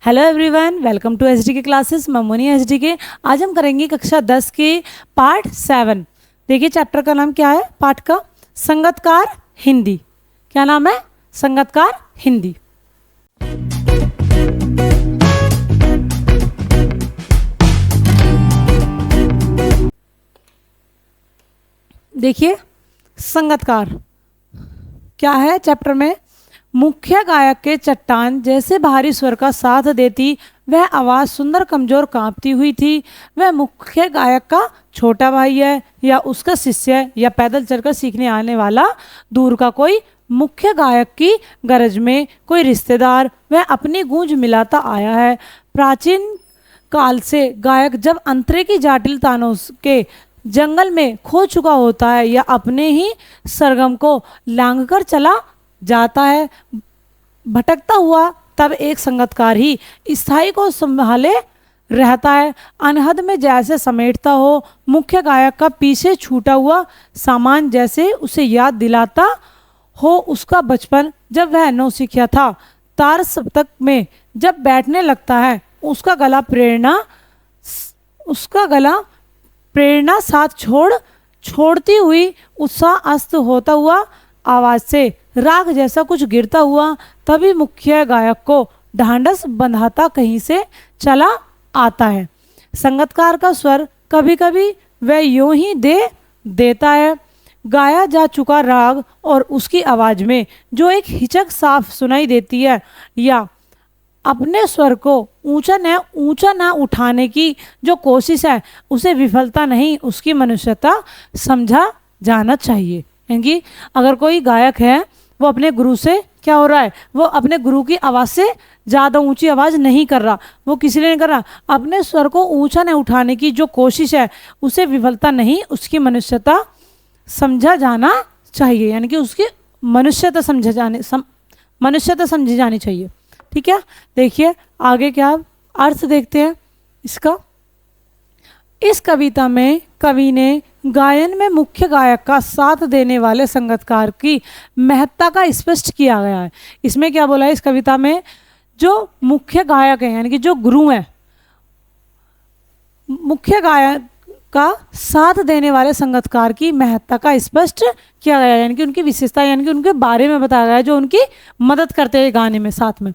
Hello everyone, welcome to HDK classes. Mamoni HDK. आज हम करेंगे कक्षा 10 के पार्ट 7। देखिए चैप्टर का नाम क्या है पाठ का? संगतकार हिंदी। क्या नाम है? संगतकार हिंदी। देखिए संगतकार क्या है चैप्टर में। मुख्य गायक के चट्टान जैसे भारी स्वर का साथ देती वह आवाज़ सुंदर कमजोर कांपती हुई थी। वह मुख्य गायक का छोटा भाई है या उसका शिष्य है या पैदल चलकर सीखने आने वाला दूर का कोई मुख्य गायक की गरज में कोई रिश्तेदार वह अपनी गूंज मिलाता आया है। प्राचीन काल से गायक जब अंतरे की जाटिल तानों के जंगल में खो चुका होता है या अपने ही सरगम को लांघकर चला जाता है भटकता हुआ, तब एक संगतकार ही स्थाई को संभाले रहता है। अनहद में जैसे समेटता हो मुख्य गायक का पीछे छूटा हुआ सामान, जैसे उसे याद दिलाता हो उसका बचपन जब वह नौसिखिया था। तार सप्तक में जब बैठने लगता है उसका गला प्रेरणा साथ छोड़ती हुई उत्साह अस्त होता हुआ आवाज से राग जैसा कुछ गिरता हुआ, तभी मुख्य गायक को ढांढस बंधाता कहीं से चला आता है। संगतकार का स्वर कभी कभी वह यूं ही देता है। गाया जा चुका राग और उसकी आवाज में जो एक हिचक साफ सुनाई देती है या अपने स्वर को ऊंचा न उठाने की जो कोशिश है उसे विफलता नहीं, उसकी मनुष्यता समझा जाना चाहिए। यानी अगर कोई गायक है वो अपने गुरु से क्या हो रहा है, वो अपने गुरु की आवाज़ से ज़्यादा ऊंची आवाज़ नहीं कर रहा, वो किसी लिए नहीं कर रहा, अपने स्वर को ऊंचा न उठाने की जो कोशिश है उसे विफलता नहीं, उसकी मनुष्यता समझा जाना चाहिए। यानी कि उसकी मनुष्यता समझी जानी चाहिए। ठीक है, देखिए आगे क्या अर्थ देखते हैं इसका। इस कविता में कवि ने गायन में मुख्य गायक का साथ देने वाले संगतकार की महत्ता का स्पष्ट किया गया है। इसमें क्या बोला है इस कविता में? जो मुख्य गायक है यानी कि जो गुरु हैं, मुख्य गायक का साथ देने वाले संगतकार की महत्ता का स्पष्ट किया गया है, यानी कि उनकी विशेषता, यानी कि उनके बारे में बताया गया है जो उनकी मदद करते हैं गाने में साथ में।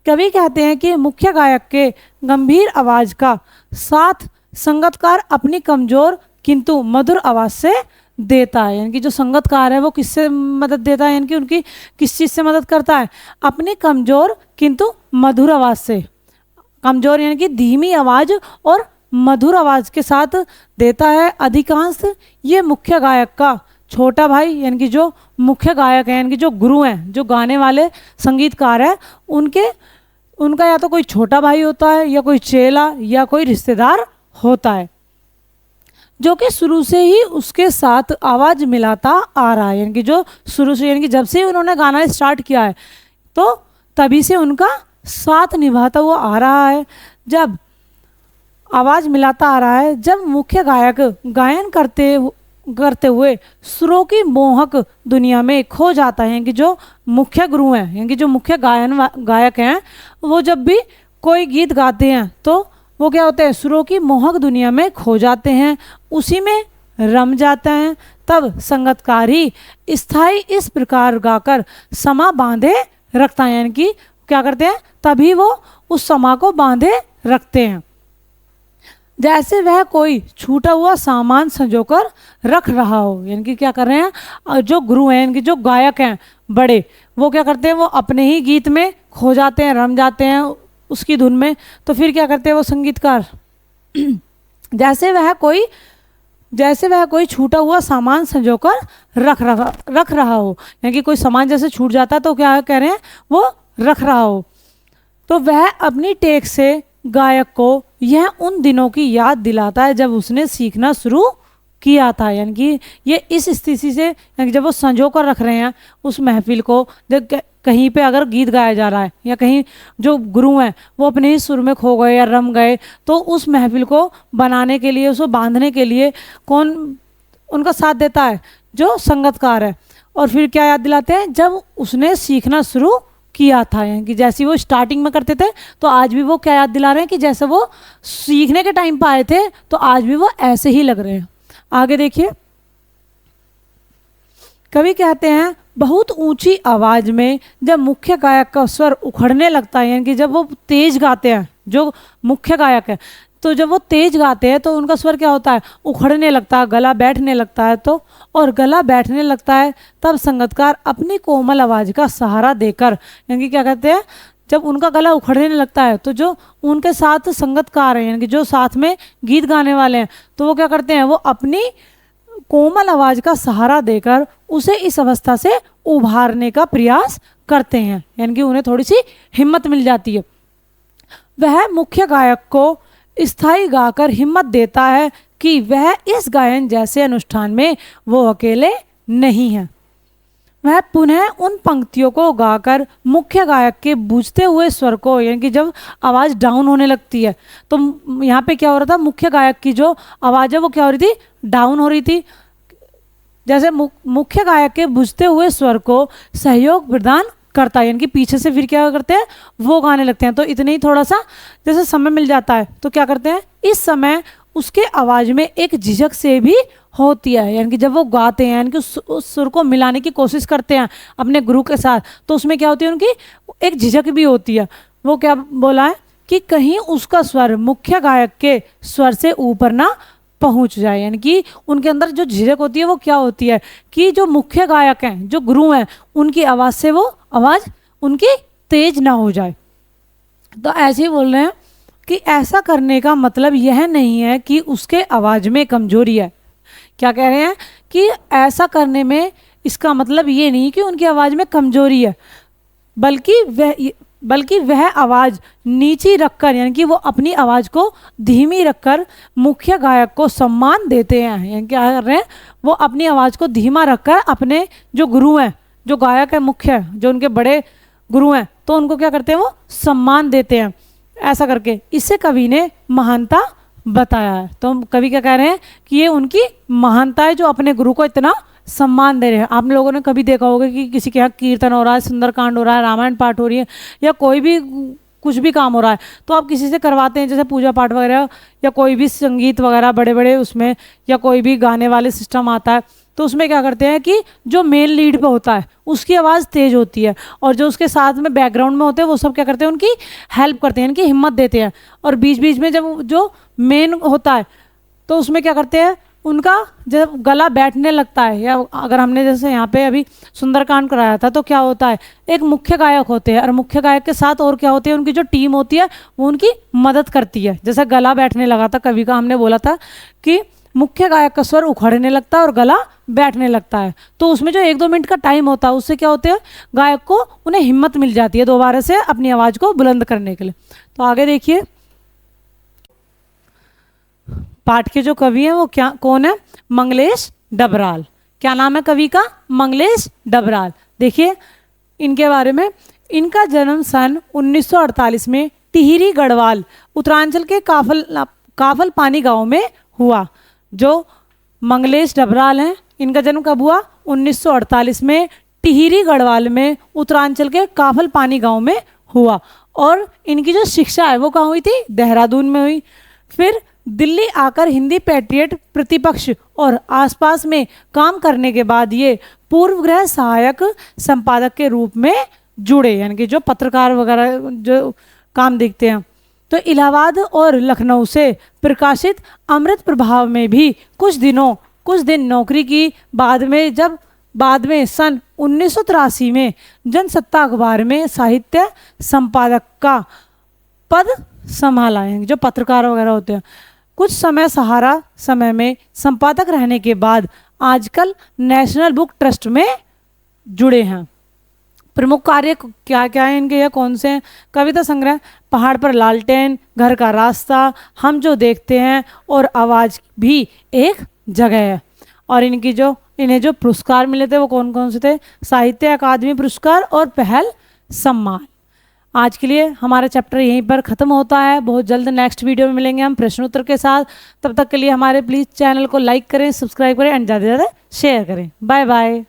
कवि कहते हैं कि मुख्य गायक के गंभीर आवाज का साथ संगतकार अपनी कमजोर किंतु मधुर आवाज से देता है। यानी कि जो संगतकार है वो किससे मदद देता है, यानी कि उनकी किस चीज़ से मदद करता है? अपनी कमजोर किंतु मधुर आवाज से। कमजोर यानी कि धीमी आवाज और मधुर आवाज के साथ देता है। अधिकांश ये मुख्य गायक का छोटा भाई यानी कि जो मुख्य गायक है, यानी कि जो गुरु हैं, जो गाने वाले संगीतकार है, उनका या तो कोई छोटा भाई होता है या कोई चेला या कोई रिश्तेदार होता है जो कि शुरू से ही उसके साथ आवाज मिलाता आ रहा है। यानी कि जो शुरू से, यानी कि जब से उन्होंने गाना स्टार्ट किया है तो तभी से उनका साथ निभाता हुआ आ रहा है, जब आवाज मिलाता आ रहा है। जब मुख्य गायक गायन करते हुए सुरों की मोहक दुनिया में खो जाता है, यानी कि जो मुख्य गुरु हैं, यानी कि जो मुख्य गायक हैं, वो जब भी कोई गीत गाते हैं तो वो क्या होते हैं? सुरों की मोहक दुनिया में खो जाते हैं, उसी में रम जाते हैं। तब संगतकार ही स्थाई इस प्रकार गाकर समा बांधे रखता है, यानी कि क्या करते हैं? तभी वो उस समा को बांधे रखते हैं, जैसे वह कोई छूटा हुआ सामान संजोकर रख रहा हो। यानी कि क्या कर रहे हैं जो गुरु हैं, यानी कि जो गायक हैं बड़े, वो क्या करते हैं? वो अपने ही गीत में खो जाते हैं, रम जाते हैं उसकी धुन में। तो फिर क्या करते हैं वो संगीतकार? जैसे वह कोई छूटा हुआ सामान संजोकर रख रहा हो, यानी कि कोई सामान जैसे छूट जाता है तो क्या कह रहे हैं? वो रख रहा हो। तो वह अपनी टेक से गायक को यह उन दिनों की याद दिलाता है जब उसने सीखना शुरू किया था। यानी कि ये इस स्थिति से, यानी जब वो संजो कर रख रहे हैं उस महफिल को, जब कहीं पे अगर गीत गाया जा रहा है या कहीं जो गुरु हैं वो अपने ही सुर में खो गए या रम गए, तो उस महफिल को बनाने के लिए, उसको बांधने के लिए कौन उनका साथ देता है? जो संगतकार है। और फिर क्या याद दिलाते हैं? जब उसने सीखना शुरू किया था, यानी कि जैसे वो स्टार्टिंग में करते थे तो आज भी वो क्या याद दिला रहे हैं कि जैसे वो सीखने के टाइम पे आए थे तो आज भी वो ऐसे ही लग रहे हैं। आगे देखिए, कवि कहते हैं बहुत ऊंची आवाज में जब मुख्य गायक का स्वर उखड़ने लगता है, यानी कि जब वो तेज गाते हैं, जो मुख्य गायक है, तो जब वो तेज गाते हैं तो उनका स्वर क्या होता है, उखड़ने लगता है, गला बैठने लगता है। तो और गला बैठने लगता है तब संगीतकार अपनी कोमल आवाज का सहारा देकर, यानी कि क्या कहते हैं, जब उनका गला उखड़ने लगता है तो जो उनके साथ संगीतकार हैं, यानी कि जो साथ में गीत गाने वाले हैं, तो वो क्या करते हैं, वो अपनी कोमल आवाज का सहारा देकर उसे इस अवस्था से उभारने का प्रयास करते हैं, यानी कि उन्हें थोड़ी सी हिम्मत मिल जाती है। वह मुख्य गायक को स्थायी गाकर हिम्मत देता है कि वह इस गायन जैसे अनुष्ठान में वो अकेले नहीं है। वह पुनः उन पंक्तियों को गाकर मुख्य गायक के बूझते हुए स्वर को, यानी कि जब आवाज़ डाउन होने लगती है तो यहाँ पे क्या हो रहा था, मुख्य गायक की जो आवाज़ है वो क्या हो रही थी, डाउन हो रही थी। जैसे मुख्य गायक के बूझते हुए स्वर को सहयोग प्रदान करता है, यानी कि पीछे से फिर क्या करते हैं, वो गाने लगते हैं। तो इतने ही थोड़ा सा जैसे समय मिल जाता है तो क्या करते हैं, इस समय उसके आवाज़ में एक झिझक से भी होती है, यानी कि जब वो गाते हैं, यानी कि उस सुर को मिलाने की कोशिश करते हैं अपने गुरु के साथ, तो उसमें क्या होती है, उनकी एक झिझक भी होती है। वो क्या बोला है कि कहीं उसका स्वर मुख्य गायक के स्वर से ऊपर ना पहुंच जाए, यानी कि उनके अंदर जो झिझक होती है वो क्या होती है कि जो मुख्य गायक हैं, जो गुरु हैं, उनकी आवाज़ से वो आवाज़ उनकी तेज ना हो जाए। तो ऐसे ही बोल रहे हैं कि ऐसा करने का मतलब यह नहीं है कि उसके आवाज़ में कमजोरी है। क्या कह रहे हैं कि ऐसा करने में इसका मतलब ये नहीं कि उनकी आवाज़ में कमजोरी है, बल्कि वह आवाज़ नीची रखकर, यानी कि वो अपनी आवाज़ को धीमी रखकर मुख्य गायक को सम्मान देते हैं। यानी क्या कर रहे हैं, वो अपनी आवाज़ को धीमा रखकर अपने जो गुरु हैं, जो गायक है मुख्य, जो उनके बड़े गुरु हैं, तो उनको क्या करते हैं, वो सम्मान देते हैं। ऐसा करके इससे कवि ने महानता बताया है। तो कवि क्या कह रहे हैं कि ये उनकी महानता है जो अपने गुरु को इतना सम्मान दे रहे हैं। आप लोगों ने कभी देखा होगा कि किसी के यहाँ कीर्तन हो रहा है, सुंदरकांड हो रहा है, रामायण पाठ हो रही है, या कोई भी कुछ भी काम हो रहा है, तो आप किसी से करवाते हैं, जैसे पूजा पाठ वगैरह या कोई भी संगीत वगैरह बड़े बड़े उसमें, या कोई भी गाने वाले सिस्टम आता है, तो उसमें क्या करते हैं कि जो मेन लीड पे होता है उसकी आवाज़ तेज होती है, और जो उसके साथ में बैकग्राउंड में होते हैं वो सब क्या करते हैं, उनकी हेल्प करते हैं, उनकी हिम्मत देते हैं। और बीच बीच में जब जो मेन होता है तो उसमें क्या करते हैं, उनका जब गला बैठने लगता है, या अगर हमने जैसे यहाँ पे अभी सुंदरकांड कराया था, तो क्या होता है, एक मुख्य गायक होते हैं और मुख्य गायक के साथ और क्या होती है, उनकी जो टीम होती है वो उनकी मदद करती है। जैसे गला बैठने लगा था कवि का, हमने बोला था कि मुख्य गायक का स्वर उखड़ने लगता है और गला बैठने लगता है, तो उसमें जो 1-2 मिनट का टाइम होता है उससे क्या होते हैं, गायक को उन्हें हिम्मत मिल जाती है दोबारा से अपनी आवाज़ को बुलंद करने के लिए। तो आगे देखिए, पाठ के जो कवि हैं वो क्या कौन है, मंगलेश डबराल। क्या नाम है कवि का, मंगलेश डबराल। देखिए इनके बारे में, इनका जन्म सन 1948 में टिहरी गढ़वाल उत्तरांचल के काफल पानी गांव में हुआ। जो मंगलेश डबराल हैं, इनका जन्म कब हुआ, 1948 में टिहरी गढ़वाल में उत्तरांचल के काफल पानी गांव में हुआ। और इनकी जो शिक्षा है वो कहाँ हुई थी, देहरादून में हुई। फिर दिल्ली आकर हिंदी पैट्रियट प्रतिपक्ष और आसपास में काम करने के बाद ये पूर्व गृह सहायक संपादक के रूप में जुड़े, यानी कि जो पत्रकार वगैरह जो काम देखते हैं। तो इलाहाबाद और लखनऊ से प्रकाशित अमृत प्रभाव में भी कुछ दिन नौकरी की। बाद में सन 1983 में जनसत्ता अखबार में साहित्य संपादक का पद संभाला है, जो पत्रकार वगैरह होते हैं। कुछ समय सहारा समय में संपादक रहने के बाद आजकल नेशनल बुक ट्रस्ट में जुड़े हैं। प्रमुख कार्य क्या क्या है इनके, या कौन से हैं, कविता संग्रह पहाड़ पर लालटेन, घर का रास्ता, हम जो देखते हैं और आवाज़ भी एक जगह है। और इन्हें जो पुरस्कार मिले थे वो कौन कौन से थे, साहित्य अकादमी पुरस्कार और पहल सम्मान। आज के लिए हमारा चैप्टर यहीं पर ख़त्म होता है। बहुत जल्द नेक्स्ट वीडियो में मिलेंगे हम प्रश्न उत्तर के साथ। तब तक के लिए हमारे प्लीज़ चैनल को लाइक करें, सब्सक्राइब करें एंड ज़्यादा से ज़्यादा शेयर करें। Bye bye.